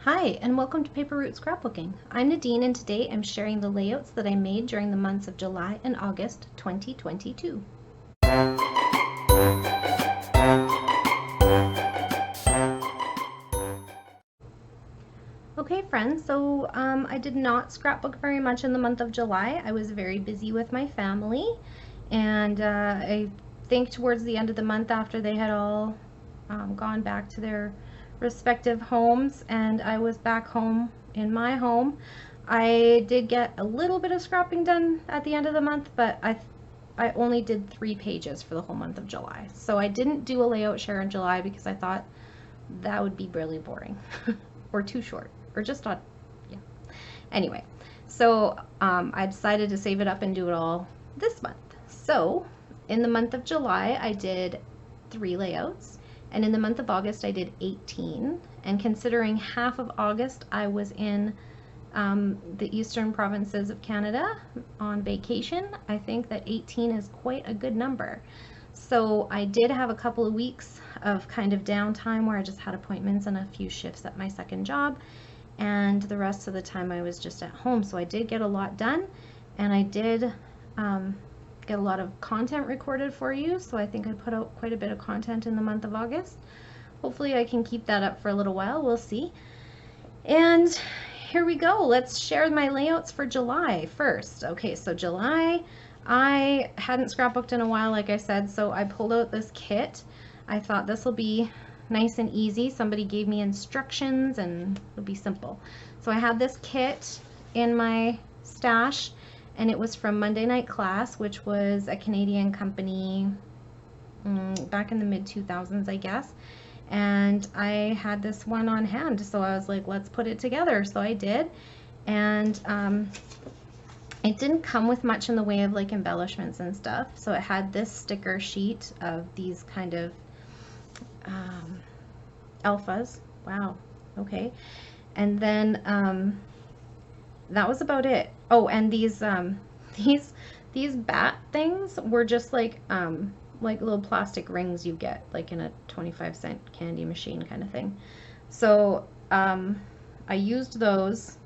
Hi, and welcome to Paper Route Scrapbooking. I'm Nadine, and today I'm sharing the layouts that I made during the months of July and August 2022. Okay, friends, so I did not scrapbook very much in the month of July. I was very busy with my family, and I think towards the end of the month, after they had all gone back to their respective homes and I was back home in my home, I did get a little bit of scrapping done at the end of the month, but I only did 3 pages for the whole month of July. So I didn't do a layout share in July because I thought that would be really boring or too short or just not, yeah. Anyway, so I decided to save it up and do it all this month. So in the month of July, I did 3 layouts. And in the month of August, I did 18. And considering half of August, I was in the eastern provinces of Canada on vacation, I think that 18 is quite a good number. So I did have a couple of weeks of kind of downtime where I just had appointments and a few shifts at my second job. And the rest of the time I was just at home. So I did get a lot done, and I did get a lot of content recorded for you, so I think I put out quite a bit of content in the month of August. Hopefully I can keep that up for a little while, we'll see. And here we go, let's share my layouts for July first. Okay, so July, I hadn't scrapbooked in a while, like I said, so I pulled out this kit. I thought this will be nice and easy. Somebody gave me instructions and it'll be simple. So I had this kit in my stash, and it was from Monday Night Class, which was a Canadian company back in the mid-2000s, I guess. And I had this one on hand, so I was like, let's put it together. So I did, and it didn't come with much in the way of like embellishments and stuff. So it had this sticker sheet of these kind of alphas. Wow, okay. And then that was about it. Oh, and these bat things were just like little plastic rings you get like in a 25-cent candy machine kind of thing. So I used those,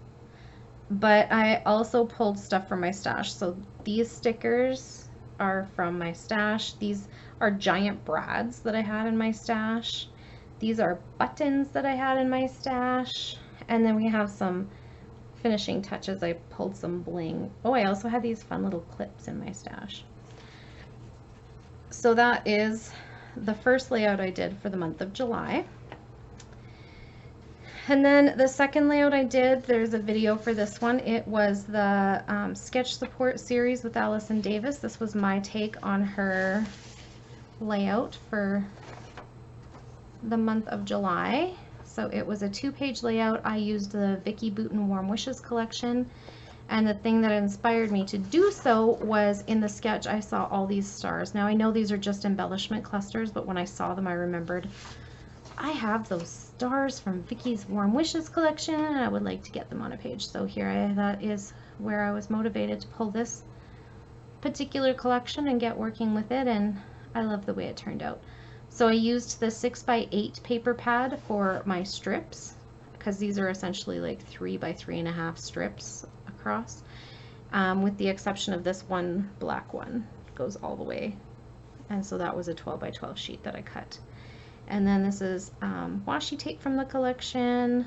but I also pulled stuff from my stash. So these stickers are from my stash. These are giant brads that I had in my stash. These are buttons that I had in my stash. And then we have some finishing touches. I pulled some bling. Oh, I also had these fun little clips in my stash. So that is the first layout I did for the month of July. And then the second layout I did, there's a video for this one. It was the sketch support series with Allison Davis. This was my take on her layout for the month of July. So it was a 2-page layout. I used the Vicki Boutin Warm Wishes collection, and the thing that inspired me to do so was in the sketch I saw all these stars. Now I know these are just embellishment clusters, but when I saw them I remembered I have those stars from Vicki's Warm Wishes collection and I would like to get them on a page. So here that is where I was motivated to pull this particular collection and get working with it, and I love the way it turned out. So I used the 6x8 paper pad for my strips, because these are essentially like 3 by 3.5 strips across, with the exception of this one black one. It goes all the way, and so that was a 12 by 12 sheet that I cut. And then this is washi tape from the collection.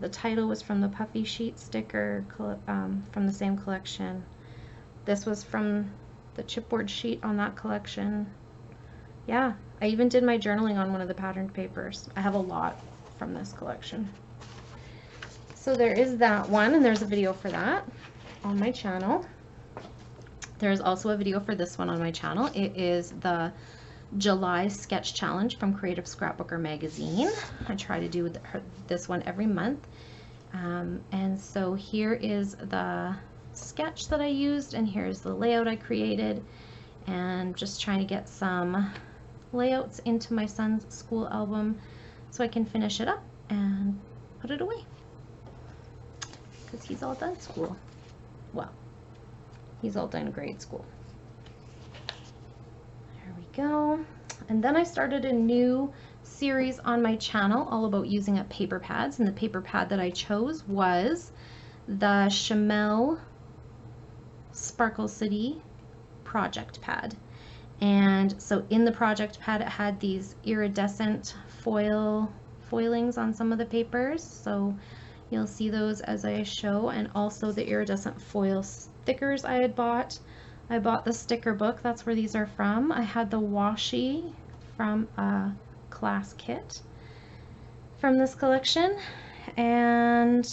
The title was from the puffy sheet sticker from the same collection. This was from the chipboard sheet on that collection. Yeah, I even did my journaling on one of the patterned papers. I have a lot from this collection. So there is that one, and there's a video for that on my channel. There's also a video for this one on my channel. It is the July Sketch Challenge from Creative Scrapbooker magazine. I try to do this one every month. And so here is the sketch that I used, and here's the layout I created, and just trying to get some layouts into my son's school album so I can finish it up and put it away, because he's all done school. Well, he's all done grade school. There we go. And then I started a new series on my channel all about using up paper pads, and the paper pad that I chose was the Chamel Sparkle City project pad. And so in the project pad it had these iridescent foilings on some of the papers, so you'll see those as I show, and also the iridescent foil stickers I had bought. I bought the sticker book, that's where these are from. I had the washi from a class kit from this collection, and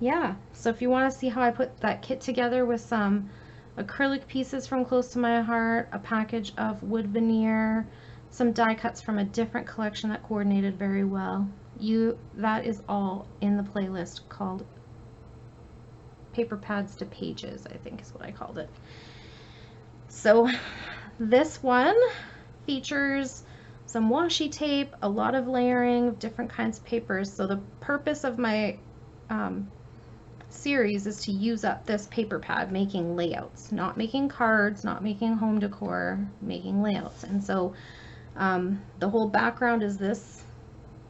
yeah, so if you want to see how I put that kit together with some acrylic pieces from Close to My Heart, a package of wood veneer, some die cuts from a different collection that coordinated very well, that is all in the playlist called Paper Pads to Pages, I think is what I called it. So this one features some washi tape, a lot of layering of different kinds of papers. So the purpose of my series is to use up this paper pad making layouts, not making cards, not making home decor, making layouts. And so the whole background is this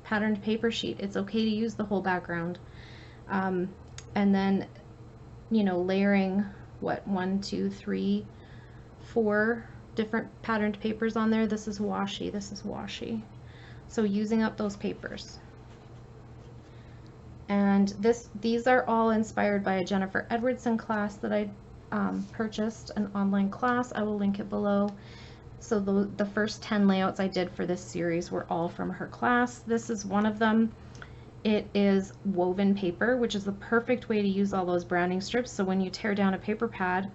patterned paper sheet. It's okay to use the whole background. And then, you know, layering what, 1, 2, 3, 4 different patterned papers on there. This is washi, this is washi. So using up those papers. And these are all inspired by a Jennifer Edwardson class that I purchased, an online class. I will link it below. So the first 10 layouts I did for this series were all from her class. This is one of them. It is woven paper, which is the perfect way to use all those branding strips. So when you tear down a paper pad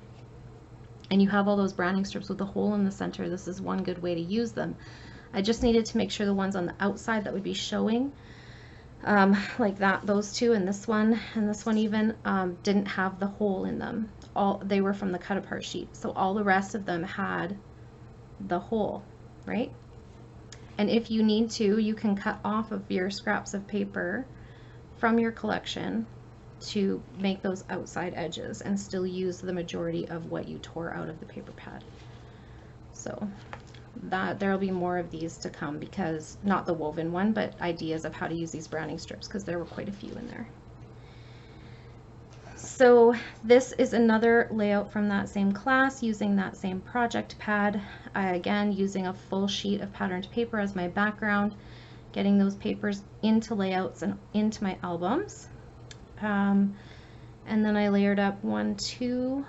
and you have all those branding strips with a hole in the center, this is one good way to use them. I just needed to make sure the ones on the outside that would be showing, like that, those two, and this one even, didn't have the hole in them. They were from the cut apart sheet, so all the rest of them had the hole, right? And if you need to, you can cut off of your scraps of paper from your collection to make those outside edges and still use the majority of what you tore out of the paper pad. So that there'll be more of these to come, because not the woven one, but ideas of how to use these branding strips, because there were quite a few in there. So this is another layout from that same class using that same project pad. Again, using a full sheet of patterned paper as my background, getting those papers into layouts and into my albums. And then I layered up 1, 2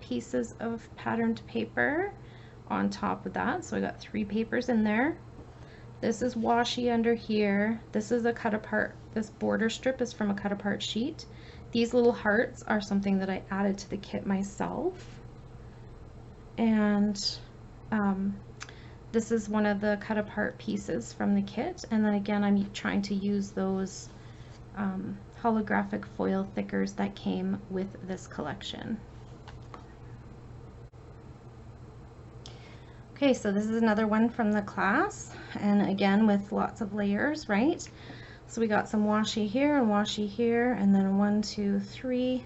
pieces of patterned paper on top of that. So I got 3 papers in there. This is washi under here. This is a cut apart, this border strip is from a cut apart sheet. These little hearts are something that I added to the kit myself. And this is one of the cut apart pieces from the kit. And then again, I'm trying to use those holographic foil thickers that came with this collection. Okay, so this is another one from the class, and again with lots of layers, right? So we got some washi here and washi here, and then 1, 2, 3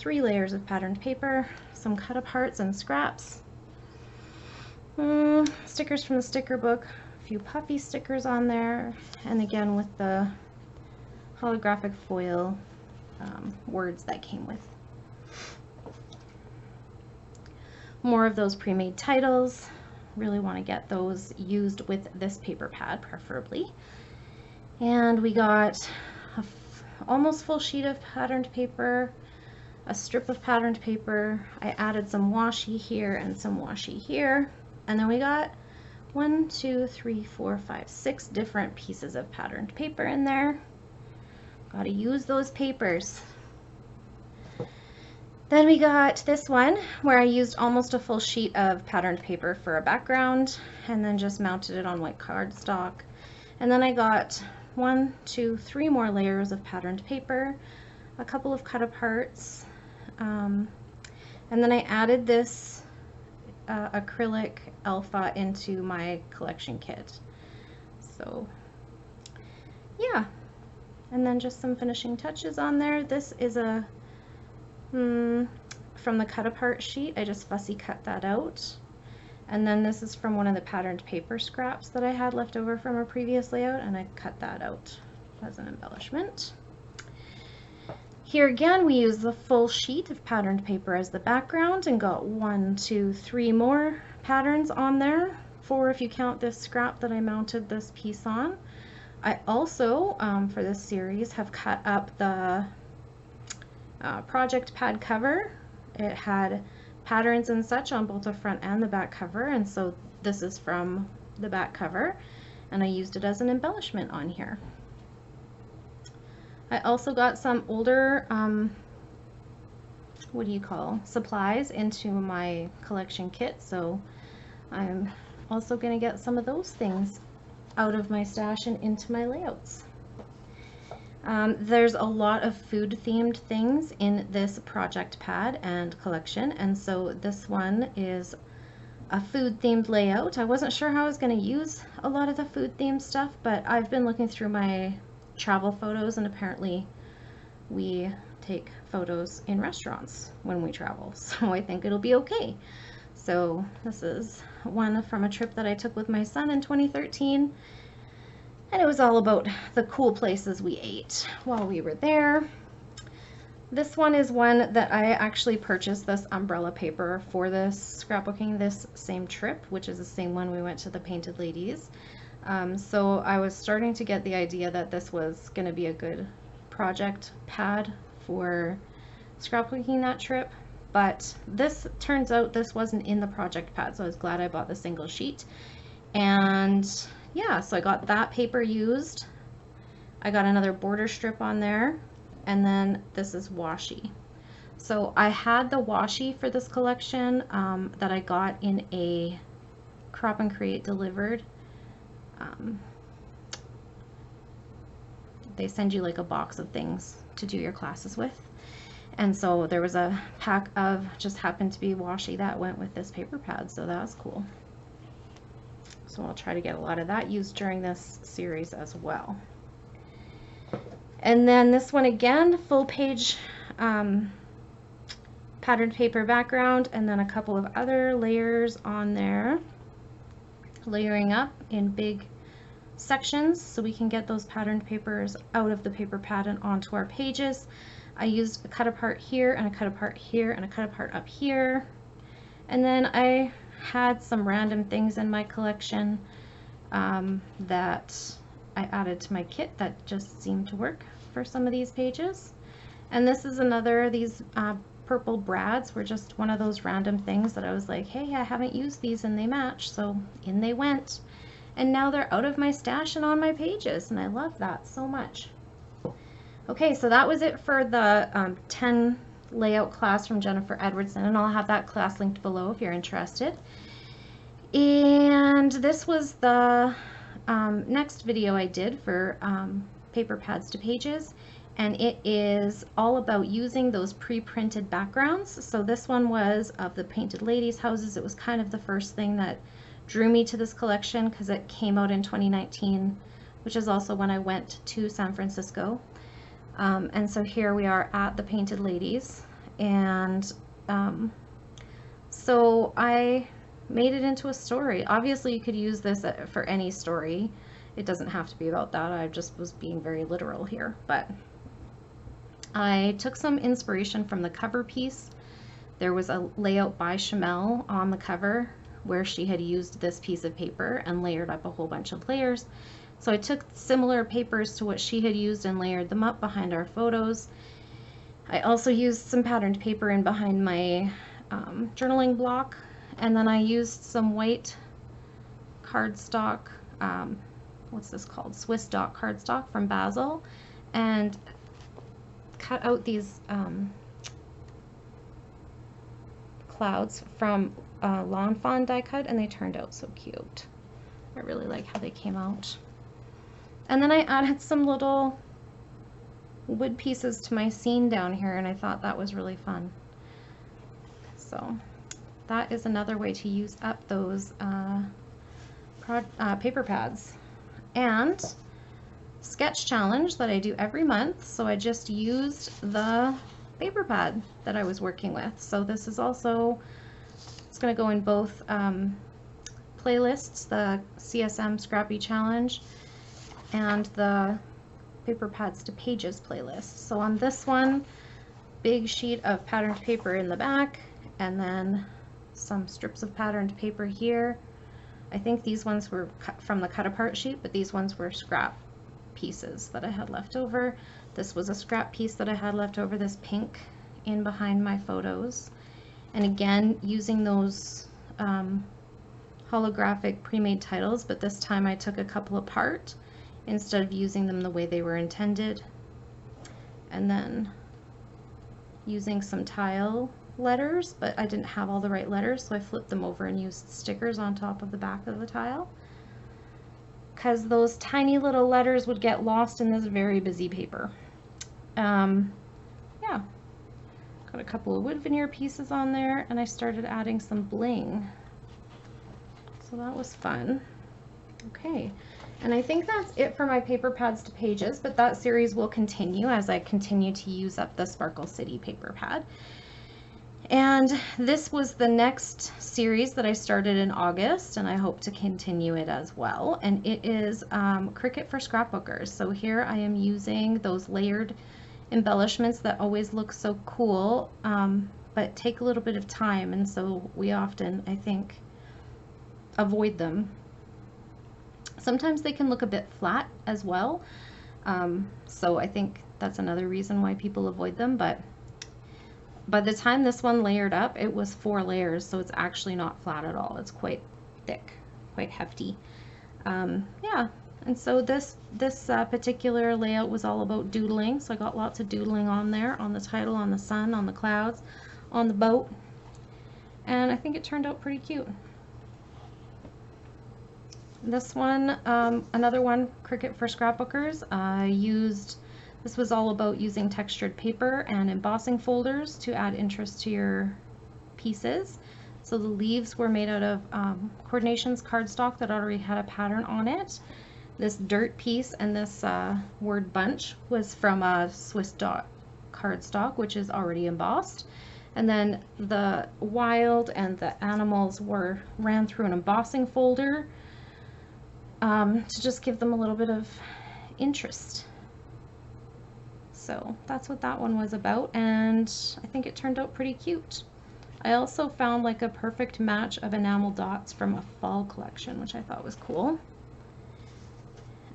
layers of patterned paper, some cut aparts and scraps, stickers from the sticker book, a few puffy stickers on there, and again with the holographic foil words that came with. More of those pre-made titles. Really want to get those used with this paper pad preferably. And we got a almost full sheet of patterned paper, a strip of patterned paper. I added some washi here and some washi here. And then we got 1, 2, 3, 4, 5, 6 different pieces of patterned paper in there. Got to use those papers. Then we got this one where I used almost a full sheet of patterned paper for a background and then just mounted it on white cardstock. And then I got 1, 2, 3 more layers of patterned paper, a couple of cut aparts, and then I added this acrylic alpha into my collection kit. So yeah, and then just some finishing touches on there. This is a from the cut apart sheet. I just fussy cut that out, And then this is from one of the patterned paper scraps that I had left over from a previous layout, and I cut that out as an embellishment. Here again, we use the full sheet of patterned paper as the background and got 1, 2, 3 more patterns on there. 4 if you count this scrap that I mounted this piece on. I also, for this series, have cut up the project pad cover. It had patterns and such on both the front and the back cover, and so this is from the back cover, and I used it as an embellishment on here. I also got some older, what do you call, supplies into my collection kit, so I'm also going to get some of those things out of my stash and into my layouts. There's a lot of food themed things in this project pad and collection, and so this one is a food themed layout. I wasn't sure how I was going to use a lot of the food themed stuff, but I've been looking through my travel photos, and apparently we take photos in restaurants when we travel, so I think it'll be okay. So this is one from a trip that I took with my son in 2013. And it was all about the cool places we ate while we were there. This one is one that I actually purchased this umbrella paper for this scrapbooking this same trip, which is the same one we went to the Painted Ladies. So I was starting to get the idea that this was going to be a good project pad for scrapbooking that trip. But this turns out this wasn't in the project pad, so I was glad I bought the single sheet. And yeah, so I got that paper used. I got another border strip on there, and then this is washi. So I had the washi for this collection that I got in a Crop and Create delivered. They send you like a box of things to do your classes with. And so there was a pack of, just happened to be washi that went with this paper pad, so that was cool. So I'll try to get a lot of that used during this series as well. And then this one again, full page patterned paper background, and then a couple of other layers on there, layering up in big sections so we can get those patterned papers out of the paper pad and onto our pages. I used a cut apart here and a cut apart here and a cut apart up here. And then I had some random things in my collection that I added to my kit that just seemed to work for some of these pages. And this is another, these purple brads were just one of those random things that I was like, hey, I haven't used these and they match, so in they went. And now they're out of my stash and on my pages, and I love that so much. Okay, so that was it for the 10 layout class from Jennifer Edwardson, and I'll have that class linked below if you're interested. And this was the next video I did for paper pads to pages, and it is all about using those pre-printed backgrounds. So this one was of the Painted Ladies houses. It was kind of the first thing that drew me to this collection because it came out in 2019, which is also when I went to San Francisco. And so here we are at the Painted Ladies, and so I made it into a story. Obviously you could use this for any story. It doesn't have to be about that. I just was being very literal here, but I took some inspiration from the cover piece. There was a layout by Chamel on the cover where she had used this piece of paper and layered up a whole bunch of layers. So I took similar papers to what she had used and layered them up behind our photos. I also used some patterned paper in behind my journaling block, and then I used some white cardstock, what's this called? Swiss dot cardstock from Basel, and cut out these clouds from Lawn Fawn die cut, and they turned out so cute. I really like how they came out. And then I added some little wood pieces to my scene down here, and I thought that was really fun. So that is another way to use up those paper pads. And sketch challenge that I do every month, so I just used the paper pad that I was working with. So this is also, it's going to go in both playlists, the CSM Scrappy Challenge and the Paper Pads to Pages playlist. So on this one, big sheet of patterned paper in the back, and then some strips of patterned paper here. I think these ones were cut from the cut apart sheet, but these ones were scrap pieces that I had left over. This was a scrap piece that I had left over, this pink in behind my photos. And again, using those holographic pre-made titles, but this time I took a couple apart instead of using them the way they were intended. And then using some tile letters, but I didn't have all the right letters, so I flipped them over and used stickers on top of the back of the tile, because those tiny little letters would get lost in this very busy paper. Yeah, got a couple of wood veneer pieces on there, and I started adding some bling, so that was fun. Okay, and I think that's it for my Paper Pads to Pages, but that series will continue as I continue to use up the Sparkle City paper pad. And this was the next series that I started in August, and I hope to continue it as well. And it is Cricut for scrapbookers. So here I am using those layered embellishments that always look so cool, but take a little bit of time, and so we often, I think, avoid them. Sometimes they can look a bit flat as well, so I think that's another reason why people avoid them. But by the time this one layered up, it was 4 layers, so it's actually not flat at all. It's quite thick, quite hefty. Yeah, and so this particular layout was all about doodling, so I got lots of doodling on there, on the title, on the sun, on the clouds, on the boat, and I think it turned out pretty cute. This one, another one, Cricut for scrapbookers. This was all about using textured paper and embossing folders to add interest to your pieces. So the leaves were made out of Coordinations cardstock that already had a pattern on it. This dirt piece and this word bunch was from a Swiss dot cardstock, which is already embossed. And then the wild and the animals ran through an embossing folder to just give them a little bit of interest. So that's what that one was about, and I think it turned out pretty cute. I also found like a perfect match of enamel dots from a fall collection, which I thought was cool.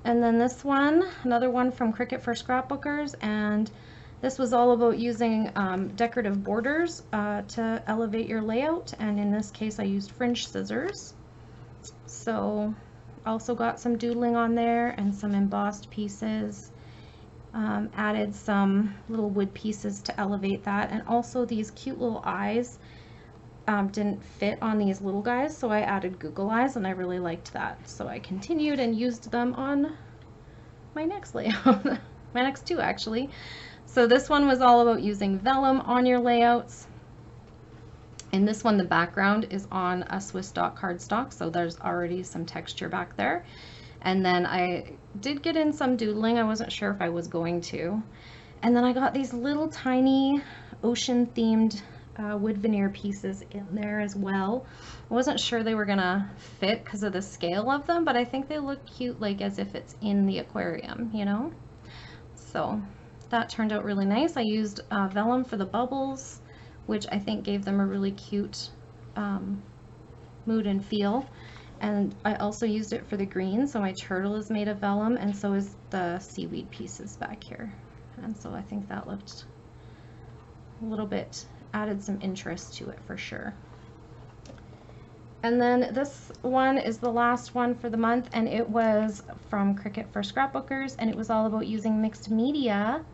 And then this one, another one from Cricut for scrapbookers, and this was all about using decorative borders to elevate your layout, and in this case I used fringe scissors. So also got some doodling on there and some embossed pieces. Added some little wood pieces to elevate that, and also these cute little eyes didn't fit on these little guys, so I added Google eyes, and I really liked that, so I continued and used them on my next layout. My next 2 actually. So this one was all about using vellum on your layouts. In this one, the background is on a Swiss dot cardstock, so there's already some texture back there. And then I did get in some doodling. I wasn't sure if I was going to. And then I got these little tiny ocean themed wood veneer pieces in there as well. I wasn't sure they were gonna fit because of the scale of them, but I think they look cute, like as if it's in the aquarium, you know? So that turned out really nice. I used vellum for the bubbles, which I think gave them a really cute mood and feel. And I also used it for the green, so my turtle is made of vellum, and so is the seaweed pieces back here. And so I think that looked a little bit, added some interest to it for sure. And then this one is the last one for the month, and it was from Cricut for scrapbookers, and it was all about using mixed media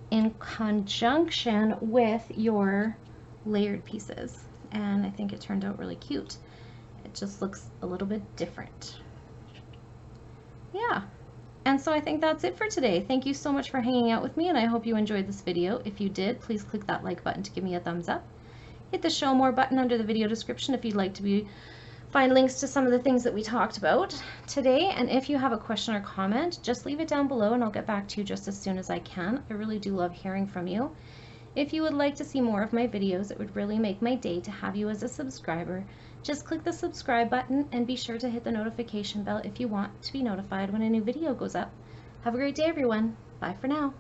in conjunction with your layered pieces. And I think it turned out really cute. It just looks a little bit different. Yeah, and so I think that's it for today. Thank you so much for hanging out with me, and I hope you enjoyed this video. If you did, please click that like button to give me a thumbs up. Hit the show more button under the video description if you'd like to find links to some of the things that we talked about today. And if you have a question or comment, just leave it down below and I'll get back to you just as soon as I can. I really do love hearing from you. If you would like to see more of my videos, it would really make my day to have you as a subscriber Just click the subscribe button and be sure to hit the notification bell if you want to be notified when a new video goes up. Have a great day, everyone. Bye for now.